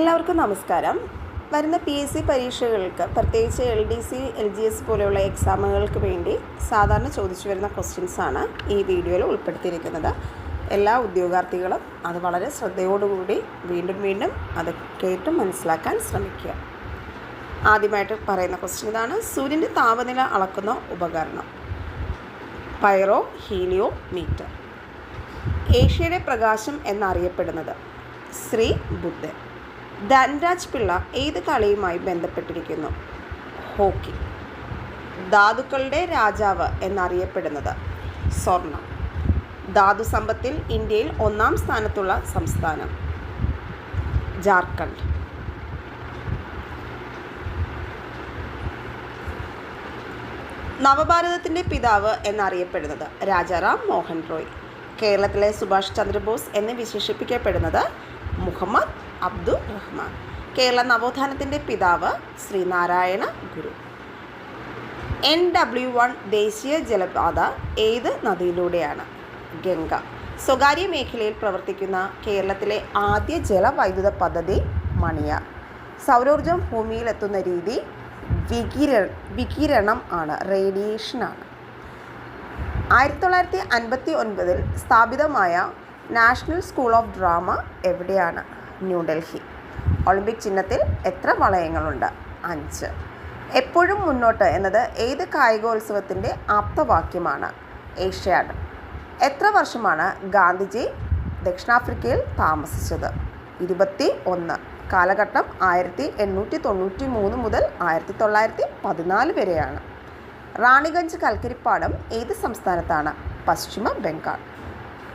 എല്ലാവർക്കും നമസ്കാരം. വരുന്ന PSC പരീക്ഷകൾക്ക് പ്രത്യേകിച്ച് LDC, LGS പോലെയുള്ള എക്സാമുകൾക്ക് വേണ്ടി സാധാരണ ചോദിച്ചു വരുന്ന ക്വസ്റ്റ്യൻസാണ് ഈ വീഡിയോയിൽ ഉൾപ്പെടുത്തിയിരിക്കുന്നത്. എല്ലാ ഉദ്യോഗാർത്ഥികളും അത് വളരെ ശ്രദ്ധയോടുകൂടി വീണ്ടും അത് കേട്ട് മനസ്സിലാക്കാൻ ശ്രമിക്കുക. ആദ്യമായിട്ട് പറയുന്ന ക്വസ്റ്റ്യൻ ഇതാണ്. സൂര്യൻ്റെ താപനില അളക്കുന്ന ഉപകരണം പൈറോ ഹീലിയോ മീറ്റർ. ഏഷ്യയുടെ പ്രകാശം എന്നറിയപ്പെടുന്നത് ശ്രീ ബുദ്ധൻ. ധൻരാജ് പിള്ള ഏത് കളിയുമായി ബന്ധപ്പെട്ടിരിക്കുന്നു? ഹോക്കി. ധാതുക്കളുടെ രാജാവ് എന്നറിയപ്പെടുന്നത് സ്വർണം. ധാതു സമ്പത്തിൽ ഇന്ത്യയിൽ 1-ാം സ്ഥാനത്തുള്ള സംസ്ഥാനം ജാർഖണ്ഡ്. നവഭാരതത്തിൻ്റെ പിതാവ് എന്നറിയപ്പെടുന്നത് രാജാറാം മോഹൻ റോയ്. കേരളത്തിലെ സുഭാഷ് ചന്ദ്രബോസ് എന്ന് വിശേഷിപ്പിക്കപ്പെടുന്നത് മുഹമ്മദ് അബ്ദുൾ റഹ്മാൻ. കേരള നവോത്ഥാനത്തിൻ്റെ പിതാവ് ശ്രീനാരായണ ഗുരു. NW1 ദേശീയ ജലപാത ഏത് നദിയിലൂടെയാണ്? ഗംഗ. സ്വകാര്യ മേഖലയിൽ പ്രവർത്തിക്കുന്ന കേരളത്തിലെ ആദ്യ ജലവൈദ്യുത പദ്ധതി മണിയാർ. സൗരോർജം ഭൂമിയിലെത്തുന്ന രീതി വികിരണം ആണ്, റേഡിയേഷനാണ്. 1959 സ്ഥാപിതമായ നാഷണൽ സ്കൂൾ ഓഫ് ഡ്രാമ എവിടെയാണ്? ന്യൂഡൽഹി. ഒളിമ്പിക് ചിഹ്നത്തിൽ എത്ര വളയങ്ങളുണ്ട്? 5. എപ്പോഴും മുന്നോട്ട് എന്നത് ഏത് കായികോത്സവത്തിൻ്റെ ആപ്തവാക്യമാണ്? ഏഷ്യാഡ്. എത്ര വർഷമാണ് ഗാന്ധിജി ദക്ഷിണാഫ്രിക്കയിൽ താമസിച്ചത്? 21. കാലഘട്ടം 1893 മുതൽ 1914 വരെയാണ്. റാണിഗഞ്ച് കൽക്കരിപ്പാടം ഏത് സംസ്ഥാനത്താണ്? പശ്ചിമ ബംഗാൾ.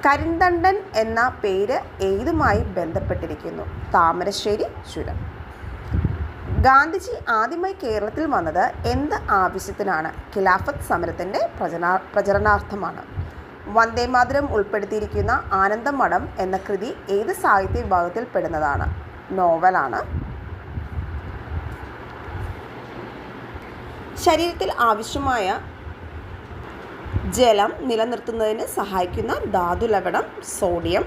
കരിന്തണ്ടൻ എന്ന പേര് ഏതുമായി ബന്ധപ്പെട്ടിരിക്കുന്നു? താമരശ്ശേരി ചുരം. ഗാന്ധിജി ആദ്യമായി കേരളത്തിൽ വന്നത് എന്ത് ആവശ്യത്തിനാണ്? ഖിലാഫത്ത് സമരത്തിൻ്റെ പ്രചരണാർത്ഥമാണ്. വന്ദേമാതരം ഉൾപ്പെടുത്തിയിരിക്കുന്ന ആനന്ദമഠം എന്ന കൃതി ഏത് സാഹിത്യ വിഭാഗത്തിൽ പെടുന്നതാണ്? നോവലാണ്. ശരീരത്തിൽ ആവശ്യമായ ജലം നിലനിർത്തുന്നതിന് സഹായിക്കുന്ന ധാതുലവണം സോഡിയം.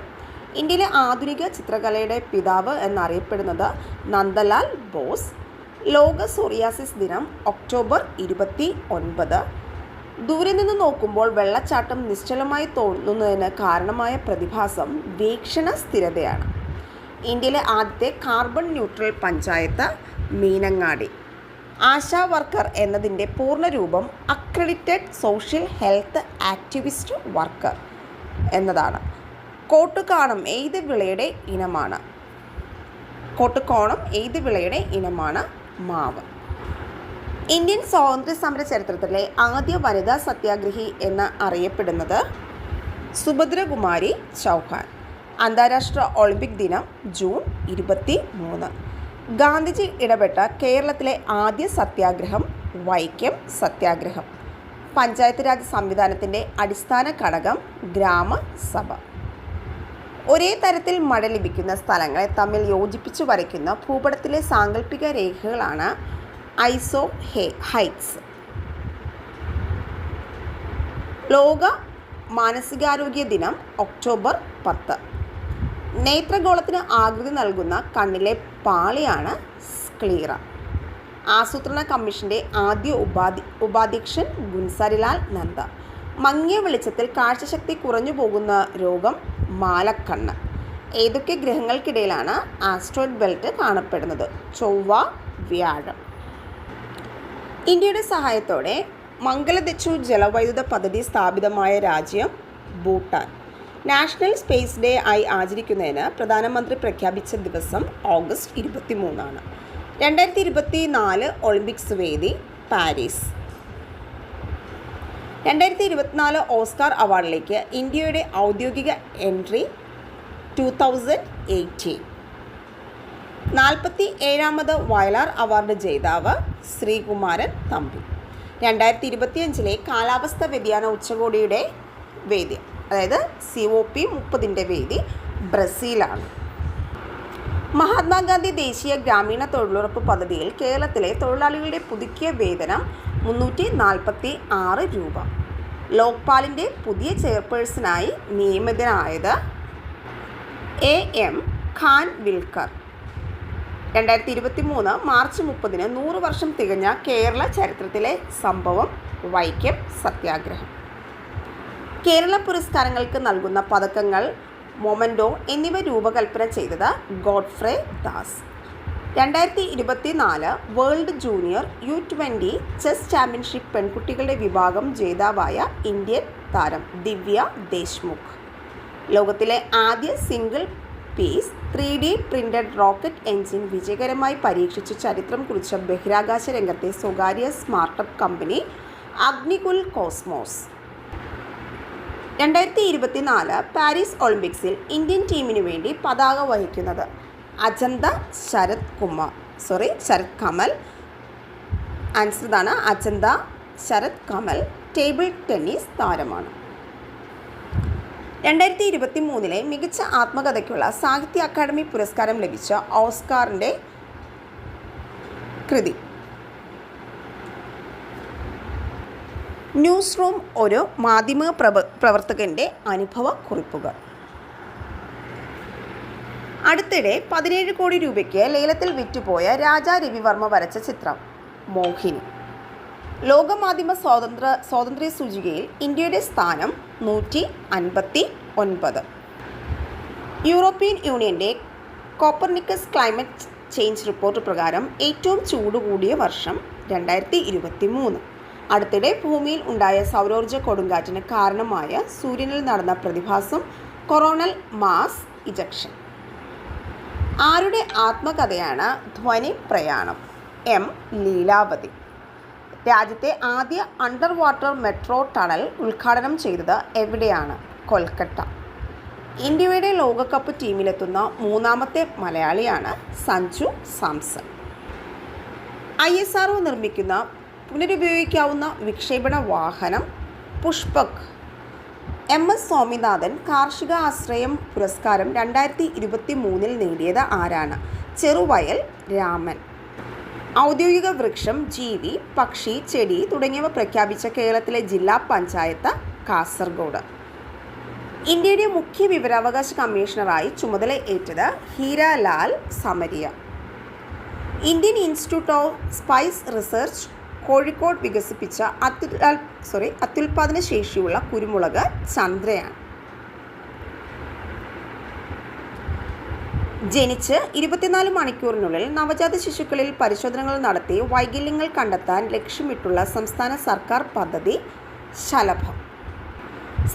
ഇന്ത്യയിലെ ആധുനിക ചിത്രകലയുടെ പിതാവ് എന്നറിയപ്പെടുന്നത് നന്ദലാൽ ബോസ്. ലോക സോറിയാസിസ് ദിനം ഒക്ടോബർ 29. ദൂരെ നിന്ന് നോക്കുമ്പോൾ വെള്ളച്ചാട്ടം നിശ്ചലമായി തോന്നുന്നതിന് കാരണമായ പ്രതിഭാസം വീക്ഷണ സ്ഥിരതയാണ്. ഇന്ത്യയിലെ ആദ്യത്തെ carbon neutral panchayat Meenangadi. ASHA worker എന്നതിൻ്റെ പൂർണ്ണരൂപം accredited social health activist worker എന്നതാണ്. കോട്ടുകാണം ഏത് വിളയുടെ ഇനമാണ്? കോട്ടുകോണം ഏത് വിളയുടെ ഇനമാണ്? മാവ്. ഇന്ത്യൻ സ്വാതന്ത്ര്യ സമര ചരിത്രത്തിലെ ആദ്യ വനിതാ സത്യാഗ്രഹി എന്ന് അറിയപ്പെടുന്നത് സുഭദ്രകുമാരി ചൗഹാൻ. അന്താരാഷ്ട്ര ഒളിമ്പിക് ദിനം ജൂൺ 23. ഗാന്ധിജി ഇടപെട്ട കേരളത്തിലെ ആദ്യ സത്യാഗ്രഹം വൈക്കം സത്യാഗ്രഹം. പഞ്ചായത്ത് രാജ് സംവിധാനത്തിൻ്റെ അടിസ്ഥാന ഘടകം ഗ്രാമസഭ. ഒരേ തരത്തിൽ മഴ ലഭിക്കുന്ന സ്ഥലങ്ങളെ തമ്മിൽ യോജിപ്പിച്ച് വരയ്ക്കുന്ന ഭൂപടത്തിലെ സാങ്കല്പിക രേഖകളാണ് ഐസോ ഹൈറ്റ്സ്. ലോക മാനസികാരോഗ്യ ദിനം ഒക്ടോബർ 10. നേത്രഗോളത്തിന് ആകൃതി നൽകുന്ന കണ്ണിലെ പാളിയാണ് സ്ക്ലീറ. ആസൂത്രണ കമ്മീഷൻ്റെ ആദ്യ ഉപാധ്യക്ഷൻ ഗുൻസാരിലാൽ നന്ദ. മങ്ങിയ വെളിച്ചത്തിൽ കാഴ്ചശക്തി കുറഞ്ഞു പോകുന്ന രോഗം മാലക്കണ്ണ്. ഏതൊക്കെ ഗ്രഹങ്ങൾക്കിടയിലാണ് ആസ്ട്രോയിഡ് ബെൽറ്റ് കാണപ്പെടുന്നത്? ചൊവ്വ, വ്യാഴം. ഇന്ത്യയുടെ സഹായത്തോടെ മംഗലദച്ചു ജലവൈദ്യുത പദ്ധതി സ്ഥാപിതമായ രാജ്യം ഭൂട്ടാൻ. നാഷണൽ സ്പേസ് ഡേ ആയി ആചരിക്കുന്നതിന് പ്രധാനമന്ത്രി പ്രഖ്യാപിച്ച ദിവസം ഓഗസ്റ്റ് 23. 2024 ഒളിമ്പിക്സ് വേദി പാരീസ്. 2024 ഓസ്കാർ അവാർഡിലേക്ക് ഇന്ത്യയുടെ ഔദ്യോഗിക എൻട്രി 2018. 47ാമത് വയലാർ അവാർഡ് ജേതാവ് ശ്രീകുമാരൻ തമ്പി. 2025 കാലാവസ്ഥാ വ്യതിയാന ഉച്ചകോടിയുടെ വേദി, അതായത് COP30 വേദി ബ്രസീലാണ്. മഹാത്മാഗാന്ധി ദേശീയ ഗ്രാമീണ തൊഴിലുറപ്പ് പദ്ധതിയിൽ കേരളത്തിലെ തൊഴിലാളികളുടെ പുതുക്കിയ വേതനം 346 രൂപ. ലോക്പാലിൻ്റെ പുതിയ ചെയർപേഴ്സണായി നിയമിതനായത് AM ഖാൻ വിൽക്കർ. 2023 മാർച്ച് 30 100 വർഷം തികഞ്ഞ കേരള ചരിത്രത്തിലെ സംഭവം വൈക്കം സത്യാഗ്രഹം. കേരള പുരസ്കാരങ്ങൾക്ക് നൽകുന്ന പതക്കങ്ങൾ, മൊമൻറ്റോ എന്നിവ രൂപകൽപ്പന ചെയ്തത് Godfrey Das. 2024 world junior U20 chess championship പെൺകുട്ടികളുടെ വിഭാഗം ജേതാവായ ഇന്ത്യൻ താരം ദിവ്യ ദേശ്മുഖ്. ലോകത്തിലെ ആദ്യ single piece 3D printed rocket engine വിജയകരമായി പരീക്ഷിച്ച് ചരിത്രം കുറിച്ച ബഹിരാകാശ രംഗത്തെ സ്വകാര്യ startup company Agnikul Cosmos. 2024 Paris ഒളിമ്പിക്സിൽ ഇന്ത്യൻ ടീമിനു വേണ്ടി പതാക വഹിക്കുന്നത് അജന്ത ശരത് കമൽ. ആൻസർ ഇതാണ്, അജന്ത ശരത് കമൽ ടേബിൾ ടെന്നീസ് താരമാണ്. 2023 മികച്ച ആത്മകഥയ്ക്കുള്ള സാഹിത്യ അക്കാദമി പുരസ്കാരം ലഭിച്ച ഓസ്കാറിൻ്റെ കൃതി. ന്യൂസ് റൂം, ഒരു മാധ്യമ പ്രവർത്തകൻ്റെ അനുഭവ കുറിപ്പുകൾ. അടുത്തിടെ 17 കോടി രൂപയ്ക്ക് ലേലത്തിൽ വിറ്റുപോയ രാജാ രവിവർമ്മ വരച്ച ചിത്രം മോഹിനി. ലോകമാധ്യമ സ്വാതന്ത്ര്യ സൂചികയിൽ ഇന്ത്യയുടെ സ്ഥാനം 159. യൂറോപ്യൻ യൂണിയൻ്റെ കോപ്പർനിക്കസ് ക്ലൈമറ്റ് ചേഞ്ച് റിപ്പോർട്ട് പ്രകാരം ഏറ്റവും ചൂട് കൂടിയ വർഷം 2023. അടുത്തിടെ ഭൂമിയിൽ ഉണ്ടായ സൗരോർജ്ജ കൊടുങ്കാറ്റിന് കാരണമായ സൂര്യനിൽ നടന്ന പ്രതിഭാസം കൊറോണൽ മാസ് ഇജക്ഷൻ. ആരുടെ ആത്മകഥയാണ് ധ്വനി പ്രയാണം? M. ലീലാവതി. രാജ്യത്തെ ആദ്യ അണ്ടർ വാട്ടർ മെട്രോ ടണൽ ഉദ്ഘാടനം ചെയ്തത് എവിടെയാണ്? കൊൽക്കത്ത. ഇന്ത്യയുടെ ലോകകപ്പ് ടീമിലെത്തുന്ന മൂന്നാമത്തെ മലയാളിയാണ് സഞ്ജു സാംസൺ. ISRO നിർമ്മിക്കുന്ന പുനരുപയോഗിക്കാവുന്ന വിക്ഷേപണ വാഹനം പുഷ്പക്. MS സ്വാമിനാഥൻ കാർഷിക ആശ്രയം പുരസ്കാരം 2023 നേടിയത് ആരാണ്? ചെറുവയൽ രാമൻ. ഔദ്യോഗിക വൃക്ഷം, ജീവി, പക്ഷി, ചെടി തുടങ്ങിയവ പ്രഖ്യാപിച്ച കേരളത്തിലെ ജില്ലാ പഞ്ചായത്ത് കാസർഗോഡ്. ഇന്ത്യയുടെ മുഖ്യ വിവരാവകാശ കമ്മീഷണറായി ചുമതല ഏറ്റത് Heeralal Samariya. Indian institute of spice research Kozhikode വികസിപ്പിച്ച അത്യുൽപാദന ശേഷിയുള്ള കുരുമുളക് ചന്ദ്രയാൻ. ജനിച്ച് 24 മണിക്കൂറിനുള്ളിൽ നവജാത ശിശുക്കളിൽ പരിശോധനകൾ നടത്തി വൈകല്യങ്ങൾ കണ്ടെത്താൻ ലക്ഷ്യമിട്ടുള്ള സംസ്ഥാന സർക്കാർ പദ്ധതി ശലഭം.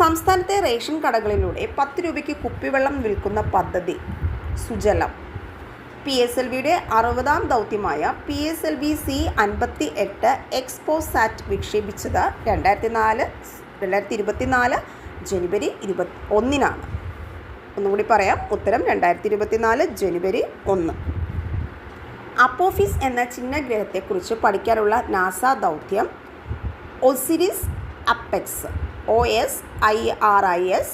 സംസ്ഥാനത്തെ റേഷൻ കടകളിലൂടെ 10 രൂപയ്ക്ക് കുപ്പിവെള്ളം വിൽക്കുന്ന പദ്ധതി സുജലം. PSLVയുടെ 60ാം ദൗത്യമായ PSLV-C58 എക്സ്പോസാറ്റ് വിക്ഷേപിച്ചത് 2024 ജനുവരി 21. ഒന്നുകൂടി പറയാം, ഉത്തരം 2024 ജനുവരി 1. അപ്പോഫിസ് എന്ന ചിഹ്നഗ്രഹത്തെക്കുറിച്ച് പഠിക്കാനുള്ള നാസ ദൗത്യം Osiris apex. OSIRIS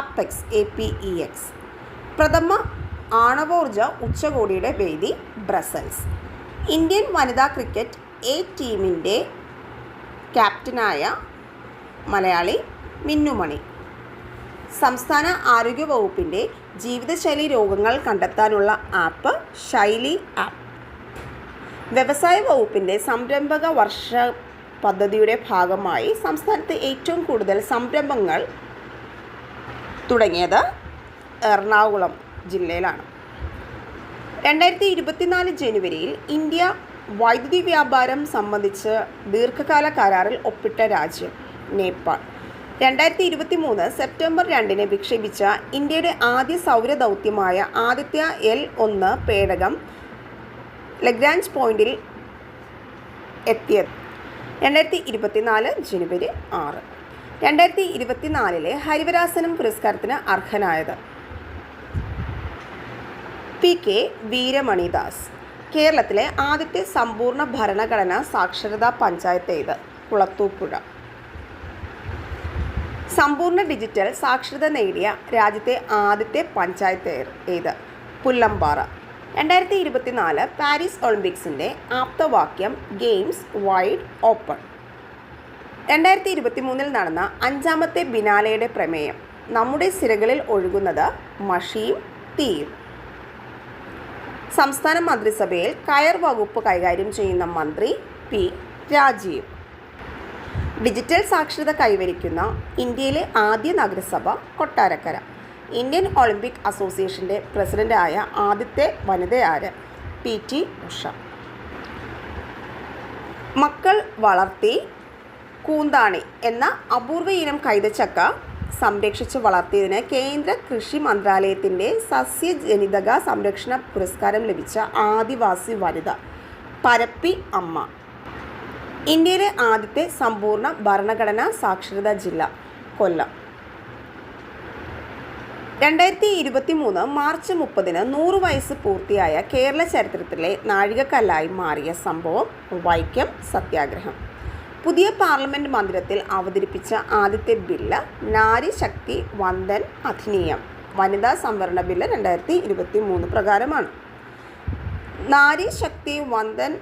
apex APEX. പ്രഥമ ആണവോർജ ഉച്ചകോടിയുടെ വേദി ബ്രസൽസ്. ഇന്ത്യൻ വനിതാ ക്രിക്കറ്റ് ടീമിൻ്റെ ക്യാപ്റ്റനായ മലയാളി മിന്നുമണി. സംസ്ഥാന ആരോഗ്യ വകുപ്പിൻ്റെ ജീവിതശൈലി രോഗങ്ങൾ കണ്ടെത്താനുള്ള ആപ്പ് ശൈലി ആപ്പ്. വ്യവസായ വകുപ്പിൻ്റെ സംരംഭക വർഷ പദ്ധതിയുടെ ഭാഗമായി സംസ്ഥാനത്ത് ഏറ്റവും കൂടുതൽ സംരംഭങ്ങൾ തുടങ്ങിയത് എറണാകുളം ജില്ലയിലാണ്. 2024 ജനുവരിയിൽ ഇന്ത്യ വൈദ്യുതി വ്യാപാരം സംബന്ധിച്ച് ദീർഘകാല കരാറിൽ ഒപ്പിട്ട രാജ്യം നേപ്പാൾ. 2023 സെപ്റ്റംബർ 2 വിക്ഷേപിച്ച ഇന്ത്യയുടെ ആദ്യ സൗര ദൗത്യമായ ആദിത്യ L1 പേടകം ലഗ്രാഞ്ച് പോയിന്റിൽ എത്തിയത് 2024 ജനുവരി 6. 2024 ഹരിവരാസനം പുരസ്കാരത്തിന് അർഹനായത് PK വീരമണിദാസ്. കേരളത്തിലെ ആദ്യത്തെ സമ്പൂർണ്ണ ഭരണഘടനാ സാക്ഷരതാ പഞ്ചായത്ത് ഏത്? കുളത്തൂപ്പുഴ. സമ്പൂർണ്ണ ഡിജിറ്റൽ സാക്ഷരത നേടിയ രാജ്യത്തെ ആദ്യത്തെ പഞ്ചായത്ത് ഏത്? പുല്ലമ്പാറ. 2024 പാരീസ് ഒളിമ്പിക്സിൻ്റെ ആപ്തവാക്യം ഗെയിംസ് വൈഡ് ഓപ്പൺ. 2023 നടന്ന 5ാമത്തെ ബിനാലെയുടെ പ്രമേയം നമ്മുടെ സിരകളിൽ ഒഴുകുന്നത് മഷിയും തീയും. സംസ്ഥാന മന്ത്രിസഭയിൽ കയർ വകുപ്പ് കൈകാര്യം ചെയ്യുന്ന മന്ത്രി പി രാജീവ്. ഡിജിറ്റൽ സാക്ഷരത കൈവരിക്കുന്ന ഇന്ത്യയിലെ ആദ്യ നഗരസഭ കൊട്ടാരക്കര. ഇന്ത്യൻ ഒളിമ്പിക് അസോസിയേഷൻ്റെ പ്രസിഡൻ്റായ ആദ്യത്തെ വനിതയാര്? PT ഉഷ. മക്കൾ വളർത്തി കൂന്താണി എന്ന അപൂർവ ഇനം കൈതച്ചക്ക സംരക്ഷിച്ച് വളർത്തിയതിന് കേന്ദ്ര കൃഷി മന്ത്രാലയത്തിൻ്റെ സസ്യജനിതക സംരക്ഷണ പുരസ്കാരം ലഭിച്ച ആദിവാസി വനിത പരപ്പി അമ്മ. ഇന്ത്യയിലെ ആദ്യത്തെ സമ്പൂർണ്ണ ഭരണഘടനാ സാക്ഷരതാ ജില്ല കൊല്ലം. 2023 മാർച്ച് 30 100 വയസ്സ് പൂർത്തിയായ കേരള ചരിത്രത്തിലെ നാഴികക്കല്ലായി മാറിയ സംഭവം വൈക്കം സത്യാഗ്രഹം. പുതിയ പാർലമെൻറ്റ് മന്ദിരത്തിൽ അവതരിപ്പിച്ച ആദ്യത്തെ ബില്ല് നാരി ശക്തി വന്ദൻ അധിനിയം വനിതാ സംവരണ ബില്ല് 2023 പ്രകാരമാണ്. നാരി ശക്തി വന്ദൻ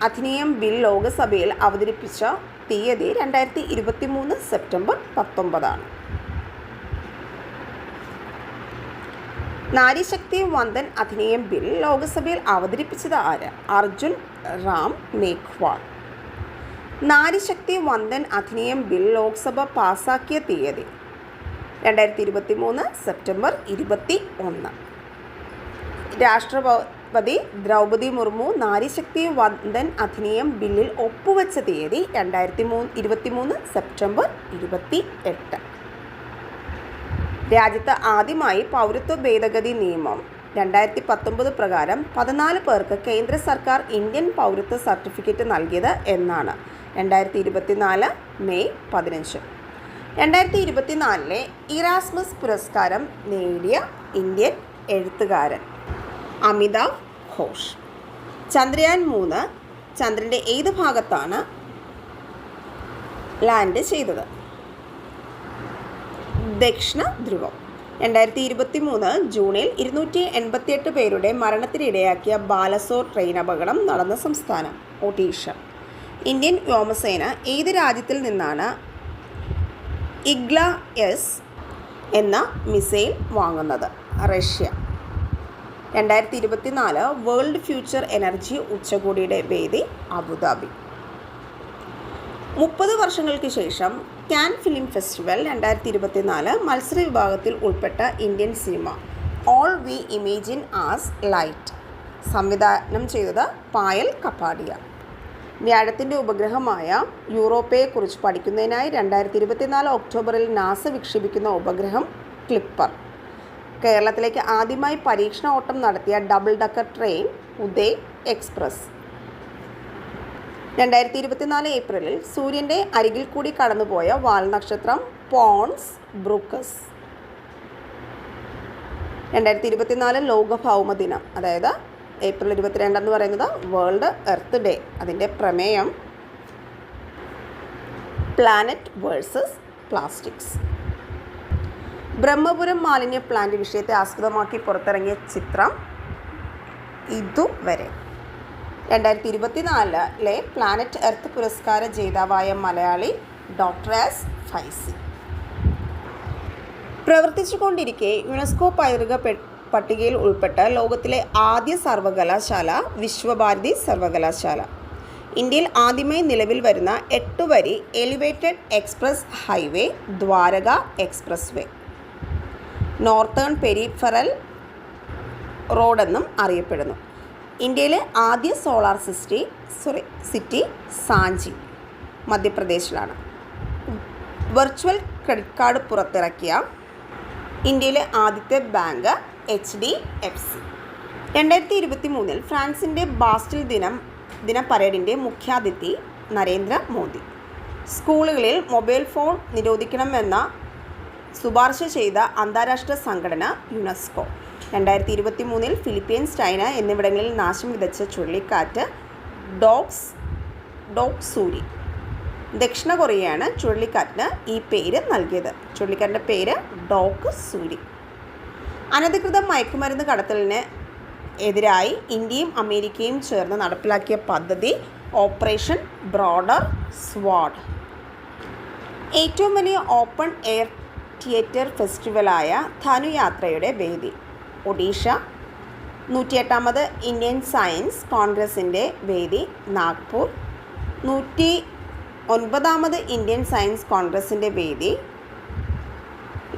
അധിനിയം ബിൽ ലോക്സഭയിൽ അവതരിപ്പിച്ച തീയതി 2023 സെപ്റ്റംബർ 19. നാരിശക്തി വന്ദൻ അധിനിയം ബിൽ ലോക്സഭയിൽ അവതരിപ്പിച്ചത് ആര്? അർജുൻ റാം മേഘ്വാൾ. നാരിശക്തി വന്ദൻ അധിനിയം ബിൽ ലോക്സഭ പാസാക്കിയ തീയതി 2023 സെപ്റ്റംബർ 21. രാഷ്ട്രപതി ദ്രൗപദി മുർമു നാരിശക്തി വന്ദൻ അധിനിയം ബില്ലിൽ ഒപ്പുവെച്ച തീയതി 2023 സെപ്റ്റംബർ 28. രാജ്യത്ത് ആദ്യമായി പൗരത്വ ഭേദഗതി നിയമം 2019 പ്രകാരം 14 പേർക്ക് കേന്ദ്ര സർക്കാർ ഇന്ത്യൻ പൗരത്വ സർട്ടിഫിക്കറ്റ് നൽകിയത് എന്നാണ്. 2024 മെയ് 15. 2024 ഇറാസ്മസ് പുരസ്കാരം നേടിയ ഇന്ത്യൻ എഴുത്തുകാരൻ അമിതാവ് ഘോഷ്. ചന്ദ്രയാൻ 3 ചന്ദ്രൻ്റെ ഏത് ഭാഗത്താണ് ലാൻഡ് ചെയ്തത്? ദക്ഷിണ ധ്രുവം. 2023 ജൂണിൽ 288 പേരുടെ മരണത്തിനിടയാക്കിയ ബാലസോർ ട്രെയിൻ അപകടം നടന്ന സംസ്ഥാനം ഒഡീഷ. ഇന്ത്യൻ വ്യോമസേന ഏത് രാജ്യത്തിൽ നിന്നാണ് ഇഗ്ല-S എന്ന മിസൈൽ വാങ്ങുന്നത്? റഷ്യ. 2024 വേൾഡ് ഫ്യൂച്ചർ എനർജി ഉച്ചകോടിയുടെ വേദി അബുദാബി. 30 വർഷങ്ങൾക്ക് ശേഷം കാൻ ഫിലിം ഫെസ്റ്റിവൽ 2024 മത്സര വിഭാഗത്തിൽ ഉൾപ്പെട്ട Indian cinema all we imagine as light സംവിധാനം ചെയ്തത് പായൽ കപ്പാടിയ. വ്യാഴത്തിൻ്റെ ഉപഗ്രഹമായ യൂറോപ്പയെക്കുറിച്ച് പഠിക്കുന്നതിനായി 2024 ഒക്ടോബറിൽ നാസ വിക്ഷേപിക്കുന്ന ഉപഗ്രഹം ക്ലിപ്പർ. കേരളത്തിലേക്ക് ആദ്യമായി പരീക്ഷണ ഓട്ടം നടത്തിയ double decker train Uday express. 2024 ഏപ്രിലിൽ സൂര്യൻ്റെ അരികിൽ കൂടി കടന്നുപോയ വാൽനക്ഷത്രം പോൺസ് ബ്രൂക്കസ്. 2024 ലോക ഭൗമദിനം, അതായത് ഏപ്രിൽ 22 എന്ന് പറയുന്നത് വേൾഡ് എർത്ത് ഡേ. അതിൻ്റെ പ്രമേയം പ്ലാനറ്റ് വേഴ്സസ് പ്ലാസ്റ്റിക്സ്. ബ്രഹ്മപുരം മാലിന്യ പ്ലാന്റ് വിഷയത്തെ ആസ്പദമാക്കി പുറത്തിറങ്ങിയ ചിത്രം ഇതുവരെ. 2024 പ്ലാനറ്റ് എർത്ത് പുരസ്കാര ജേതാവായ മലയാളി ഡോക്ടർ എസ് ഫൈസി. പ്രവർത്തിച്ചുകൊണ്ടിരിക്കെ യുനെസ്കോ പൈതൃക പട്ടികയിൽ ഉൾപ്പെട്ട ലോകത്തിലെ ആദ്യ സർവകലാശാല വിശ്വഭാരതി സർവകലാശാല. ഇന്ത്യയിൽ ആദ്യമായി നിലവിൽ വരുന്ന 8 വരി elevated express highway Dwarka express way. Northern peripheral റോഡെന്നും അറിയപ്പെടുന്നു. ഇന്ത്യയിലെ ആദ്യ സോളാർ സിറ്റി സാഞ്ചി മധ്യപ്രദേശിലാണ്. വെർച്വൽ ക്രെഡിറ്റ് കാർഡ് പുറത്തിറക്കിയ ഇന്ത്യയിലെ ആദ്യത്തെ ബാങ്ക് HDFC. 2023 ഫ്രാൻസിൻ്റെ ബാസ്റ്റിൽ ദിന പരേഡിൻ്റെ മുഖ്യാതിഥി നരേന്ദ്രമോദി. സ്കൂളുകളിൽ മൊബൈൽ ഫോൺ നിരോധിക്കണമെന്ന ശുപാർശ ചെയ്ത അന്താരാഷ്ട്ര സംഘടന യുനെസ്കോ. 2023 ഫിലിപ്പീൻസ്, ചൈന എന്നിവിടങ്ങളിൽ നാശം വിതച്ച ചുഴലിക്കാറ്റ് ഡോക്സൂരി. ദക്ഷിണ കൊറിയയാണ് ചുഴലിക്കാറ്റിന് ഈ പേര് നൽകിയത്. ചുഴലിക്കാറ്റിൻ്റെ പേര് ഡോക്സൂരി. അനധികൃത മയക്കുമരുന്ന് കടത്തലിന് എതിരായി ഇന്ത്യയും അമേരിക്കയും ചേർന്ന് നടപ്പിലാക്കിയ പദ്ധതി ഓപ്പറേഷൻ ബ്രോഡർ സ്വാഡ്. ഏറ്റവും വലിയ ഓപ്പൺ എയർ തിയേറ്റർ ഫെസ്റ്റിവലായ ധനുയാത്രയുടെ വേദി ഒഡീഷ 108ാമത് ഇന്ത്യൻ സയൻസ് കോൺഗ്രസിൻ്റെ വേദി നാഗ്പൂർ. 109ാമത് ഇന്ത്യൻ സയൻസ് കോൺഗ്രസിൻ്റെ വേദി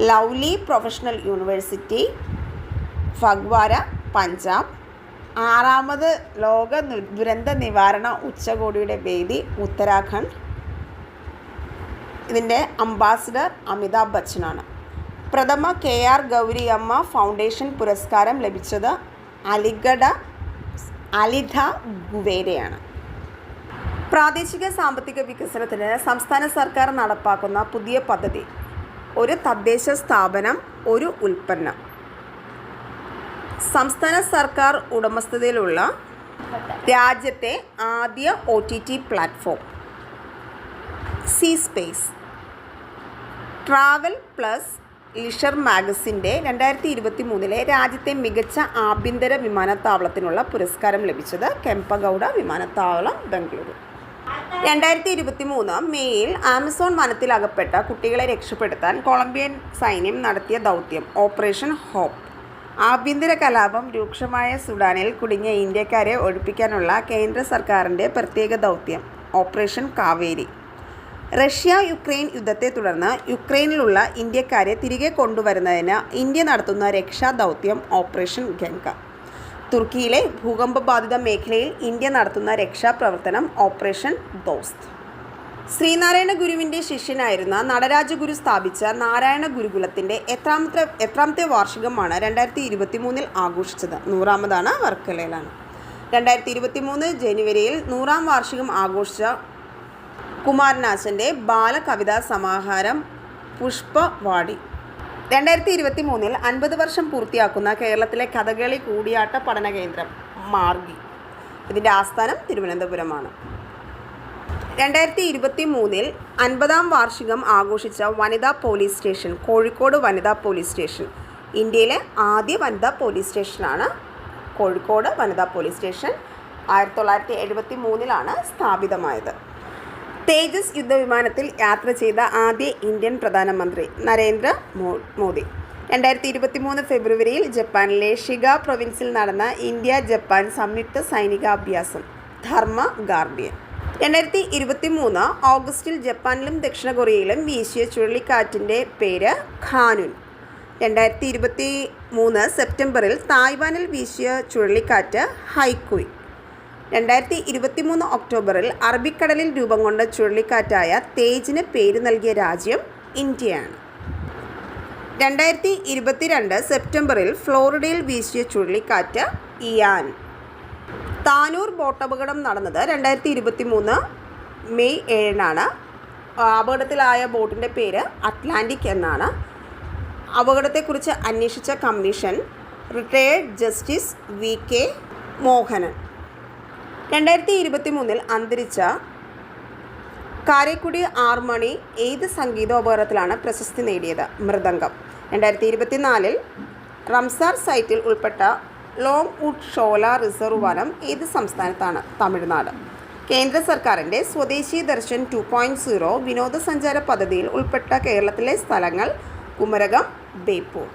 lovely professional university, Phagwara, Punjab. 6ാമത് ലോക ദുരന്ത നിവാരണ ഉച്ചകോടിയുടെ വേദി ഉത്തരാഖണ്ഡ്. ഇതിൻ്റെ അംബാസിഡർ അമിതാഭ് ബച്ചനാണ്. പ്രഥമ KR ഗൗരിയമ്മ ഫൗണ്ടേഷൻ പുരസ്കാരം ലഭിച്ചത് അലിഘ ഗുവേരയാണ്. പ്രാദേശിക സാമ്പത്തിക വികസനത്തിന് സംസ്ഥാന സർക്കാർ നടപ്പാക്കുന്ന പുതിയ പദ്ധതി. ഒരു തദ്ദേശ സ്ഥാപനം, ഒരു ഉൽപ്പന്നം. സംസ്ഥാന സർക്കാർ ഉടമസ്ഥതയിലുള്ള രാജ്യത്തെ ആദ്യ OTT platform. Zee space. Travel plus leisure മാഗസിൻ്റെ 2023 രാജ്യത്തെ മികച്ച ആഭ്യന്തര വിമാനത്താവളത്തിനുള്ള പുരസ്കാരം ലഭിച്ചത് കെമ്പഗൌഡ വിമാനത്താവളം, ബംഗളൂരു. 2023 മെയ്യിൽ ആമസോൺ വനത്തിൽ അകപ്പെട്ട കുട്ടികളെ രക്ഷപ്പെടുത്താൻ കൊളംബിയൻ സൈന്യം നടത്തിയ ദൗത്യം ഓപ്പറേഷൻ ഹോപ്പ്. ആഭ്യന്തര കലാപം രൂക്ഷമായ സുഡാനിൽ കുടുങ്ങിയ ഇന്ത്യക്കാരെ ഒഴിപ്പിക്കാനുള്ള കേന്ദ്ര സർക്കാരിൻ്റെ പ്രത്യേക ദൗത്യം ഓപ്പറേഷൻ കാവേരി. റഷ്യ യുക്രൈൻ യുദ്ധത്തെ തുടർന്ന് യുക്രൈനിലുള്ള ഇന്ത്യക്കാരെ തിരികെ കൊണ്ടുവരുന്നതിന് ഇന്ത്യ നടത്തുന്ന രക്ഷാ ദൗത്യം ഓപ്പറേഷൻ ഗംഗ. തുർക്കിയിലെ ഭൂകമ്പബാധിത മേഖലയിൽ ഇന്ത്യ നടത്തുന്ന രക്ഷാപ്രവർത്തനം ഓപ്പറേഷൻ ദോസ്ത്. ശ്രീനാരായണ ഗുരുവിൻ്റെ ശിഷ്യനായിരുന്ന നടരാജഗുരു സ്ഥാപിച്ച നാരായണ ഗുരുകുലത്തിൻ്റെ എത്രാമത്തെ വാർഷികമാണ് 2023 ആഘോഷിച്ചത്? 100ാമതാണ്. വർക്കലയിലാണ്. 2023 ജനുവരിയിൽ 100ാം വാർഷികം ആഘോഷിച്ച കുമാരനാശൻ്റെ ബാലകവിതാ സമാഹാരം പുഷ്പവാടി. 2023 50 വർഷം പൂർത്തിയാക്കുന്ന കേരളത്തിലെ കഥകളി കൂടിയാട്ട പഠന കേന്ദ്രം മാർഗി. ഇതിൻ്റെ ആസ്ഥാനം തിരുവനന്തപുരമാണ്. 2023 50ാം വാർഷികം ആഘോഷിച്ച വനിതാ പോലീസ് സ്റ്റേഷൻ കോഴിക്കോട് വനിതാ പോലീസ് സ്റ്റേഷൻ. ഇന്ത്യയിലെ ആദ്യ വനിതാ പോലീസ് സ്റ്റേഷനാണ് കോഴിക്കോട് വനിതാ പോലീസ് സ്റ്റേഷൻ. 1973 സ്ഥാപിതമായത്. തേജസ് യുദ്ധവിമാനത്തിൽ യാത്ര ചെയ്ത ആദ്യ ഇന്ത്യൻ പ്രധാനമന്ത്രി നരേന്ദ്ര മോദി. 2023 ഫെബ്രുവരിയിൽ ജപ്പാനിലെ ഷിഗ പ്രൊവിൻസിൽ നടന്ന ഇന്ത്യ ജപ്പാൻ സംയുക്ത സൈനികാഭ്യാസം ധർമ്മ ഗാർഡിയൻ. 2023 ഓഗസ്റ്റിൽ ജപ്പാനിലും ദക്ഷിണ കൊറിയയിലും വീശിയ ചുഴലിക്കാറ്റിൻ്റെ പേര് ഖാനുൻ. 2023 സെപ്റ്റംബറിൽ തായ്വാനിൽ വീശിയ ചുഴലിക്കാറ്റ് ഹൈക്കുയ്. 2023 ഒക്ടോബറിൽ അറബിക്കടലിൽ രൂപം കൊണ്ട ചുഴലിക്കാറ്റായ തേജിന് പേര് നൽകിയ രാജ്യം ഇന്ത്യയാണ്. 2022 സെപ്റ്റംബറിൽ ഫ്ലോറിഡയിൽ വീശിയ ചുഴലിക്കാറ്റ് ഇയാൻ. താനൂർ ബോട്ടപകടം നടന്നത് 2023 മെയ് 7 അപകടത്തിലായ ബോട്ടിൻ്റെ പേര് അറ്റ്ലാന്റിക് എന്നാണ്. അപകടത്തെക്കുറിച്ച് അന്വേഷിച്ച commission retired justice VK Mohanan. 2023 അന്തരിച്ച കാരക്കുടി ആർമണി ഏത് സംഗീതോപകരണത്തിലാണ് പ്രശസ്തി നേടിയത്? മൃദംഗം. 2024 റംസാർ സൈറ്റിൽ ഉൾപ്പെട്ട ലോങ് വുഡ് ഷോല റിസർവ് വനം ഏത് സംസ്ഥാനത്താണ്? തമിഴ്നാട്. കേന്ദ്ര സർക്കാരിൻ്റെ സ്വദേശി ദർശൻ 2.0 വിനോദസഞ്ചാര പദ്ധതിയിൽ ഉൾപ്പെട്ട കേരളത്തിലെ സ്ഥലങ്ങൾ കുമരകം, ബേപ്പൂർ.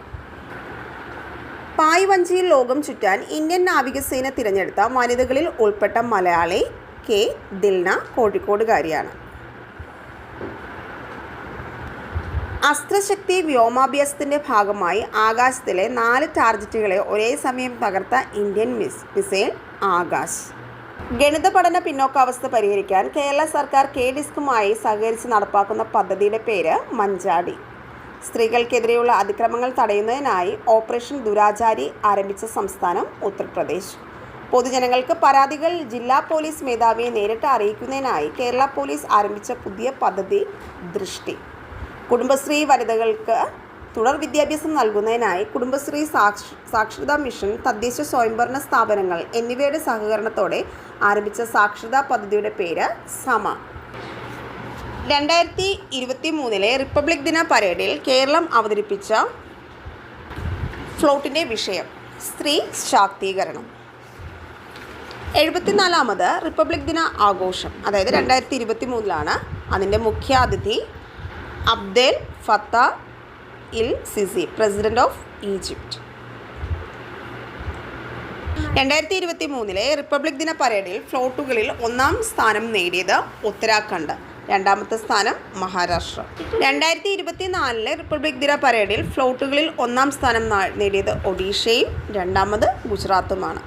പായ്വഞ്ചിയിൽ ലോകം ചുറ്റാൻ ഇന്ത്യൻ നാവികസേന തിരഞ്ഞെടുത്ത വനിതകളിൽ ഉൾപ്പെട്ട മലയാളി K. ദിൽന, കോഴിക്കോടുകാരിയാണ്. അസ്ത്രശക്തി വ്യോമാഭ്യാസത്തിൻ്റെ ഭാഗമായി ആകാശത്തിലെ 4 ടാർഗറ്റുകളെ ഒരേ സമയം തകർത്ത ഇന്ത്യൻ മിസൈൽ ആകാശ്. ഗണിത പഠന പിന്നോക്കാവസ്ഥ പരിഹരിക്കാൻ കേരള സർക്കാർ KDISCുമായി സഹകരിച്ച് നടപ്പാക്കുന്ന പദ്ധതിയുടെ പേര് മഞ്ചാടി. സ്ത്രീകൾക്കെതിരെയുള്ള അതിക്രമങ്ങൾ തടയുന്നതിനായി ഓപ്പറേഷൻ ദുരാചാരി ആരംഭിച്ച സംസ്ഥാനം ഉത്തർപ്രദേശ്. പൊതുജനങ്ങൾക്ക് പരാതികൾ ജില്ലാ പോലീസ് മേധാവിയെ നേരിട്ട് അറിയിക്കുന്നതിനായി കേരള പോലീസ് ആരംഭിച്ച പുതിയ പദ്ധതി ദൃഷ്ടി. കുടുംബശ്രീ വനിതകൾക്ക് തുടർ വിദ്യാഭ്യാസം നൽകുന്നതിനായി കുടുംബശ്രീ സാക്ഷരതാ മിഷൻ, തദ്ദേശ സ്വയംഭരണ സ്ഥാപനങ്ങൾ എന്നിവയുടെ സഹകരണത്തോടെ ആരംഭിച്ച സാക്ഷരതാ പദ്ധതിയുടെ പേര് സമ. 2023 റിപ്പബ്ലിക് ദിന പരേഡിൽ കേരളം അവതരിപ്പിച്ച ഫ്ലോട്ടിൻ്റെ വിഷയം സ്ത്രീ ശാക്തീകരണം. 74ാമത് റിപ്പബ്ലിക് ദിന ആഘോഷം, അതായത് 2023 അതിൻ്റെ മുഖ്യാതിഥി Abdel Fattah el Sisi, president of Egypt. 2023 republic ദിന പരേഡിൽ ഫ്ലോട്ടുകളിൽ ഒന്നാം സ്ഥാനം നേടിയത് ഉത്തരാഖണ്ഡ്, രണ്ടാമത്തെ സ്ഥാനം മഹാരാഷ്ട്ര. 2024 റിപ്പബ്ലിക് ദിന പരേഡിൽ ഫ്ലോട്ടുകളിൽ ഒന്നാം സ്ഥാനം നേടിയത് ഒഡീഷയും രണ്ടാമത് ഗുജറാത്തുമാണ്.